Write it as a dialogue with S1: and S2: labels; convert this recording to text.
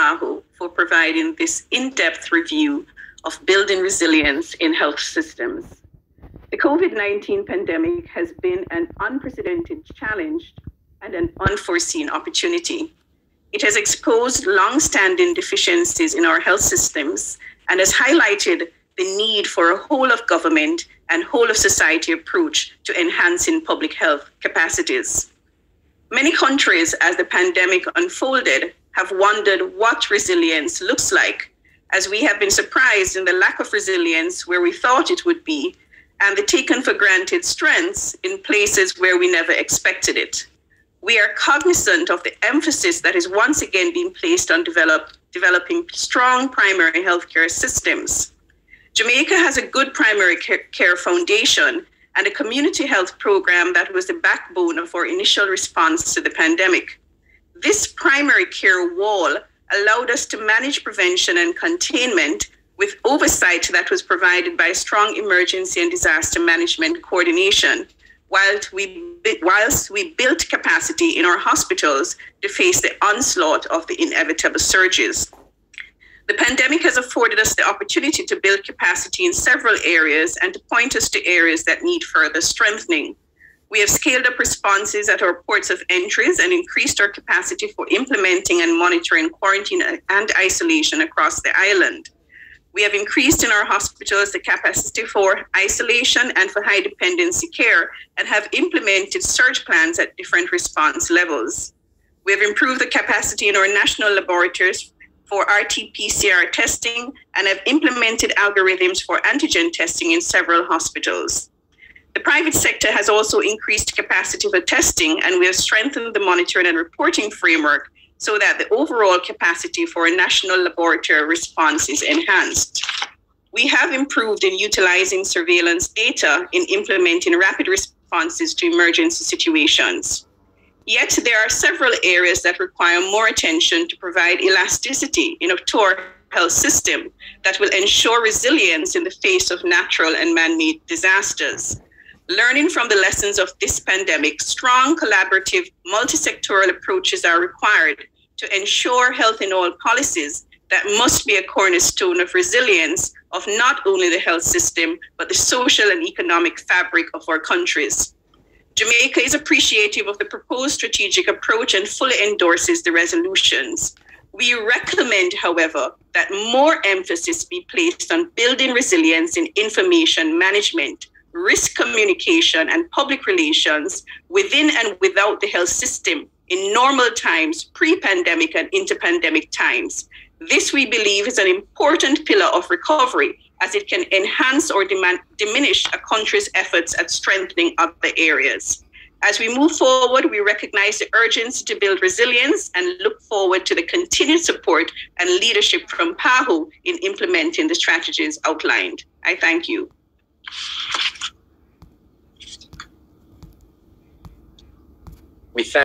S1: PAHO for providing this in-depth review of building resilience in health systems. The COVID-19 pandemic has been an unprecedented challenge and an unforeseen opportunity. It has exposed long-standing deficiencies in our health systems and has highlighted the need for a whole of government and whole of society approach to enhancing public health capacities. Many countries, as the pandemic unfolded, have wondered what resilience looks like, as we have been surprised in the lack of resilience where we thought it would be, and the taken for granted strengths in places where we never expected it. We are cognizant of the emphasis that is once again being placed on developing strong primary healthcare systems. Jamaica has a good primary care foundation and a community health program that was the backbone of our initial response to the pandemic. This primary care wall allowed us to manage prevention and containment with oversight that was provided by strong emergency and disaster management coordination, whilst we built capacity in our hospitals to face the onslaught of the inevitable surges. The pandemic has afforded us the opportunity to build capacity in several areas and to point us to areas that need further strengthening. We have scaled up responses at our ports of entries and increased our capacity for implementing and monitoring quarantine and isolation across the island. We have increased in our hospitals the capacity for isolation and for high dependency care and have implemented surge plans at different response levels. We have improved the capacity in our national laboratories for RT-PCR testing and have implemented algorithms for antigen testing in several hospitals. The private sector has also increased capacity for testing, and we have strengthened the monitoring and reporting framework so that the overall capacity for a national laboratory response is enhanced. We have improved in utilizing surveillance data in implementing rapid responses to emergency situations. Yet there are several areas that require more attention to provide elasticity to our health system that will ensure resilience in the face of natural and man-made disasters. Learning from the lessons of this pandemic, strong collaborative multi-sectoral approaches are required to ensure health in all policies that must be a cornerstone of resilience of not only the health system, but the social and economic fabric of our countries. Jamaica is appreciative of the proposed strategic approach and fully endorses the resolutions. We recommend, however, that more emphasis be placed on building resilience in information management, risk communication, and public relations within and without the health system in normal times, pre-pandemic and inter-pandemic times. This, we believe, is an important pillar of recovery, as it can enhance or diminish a country's efforts at strengthening other areas. As we move forward, we recognize the urgency to build resilience and look forward to the continued support and leadership from PAHO in implementing the strategies outlined. I thank you.
S2: We thank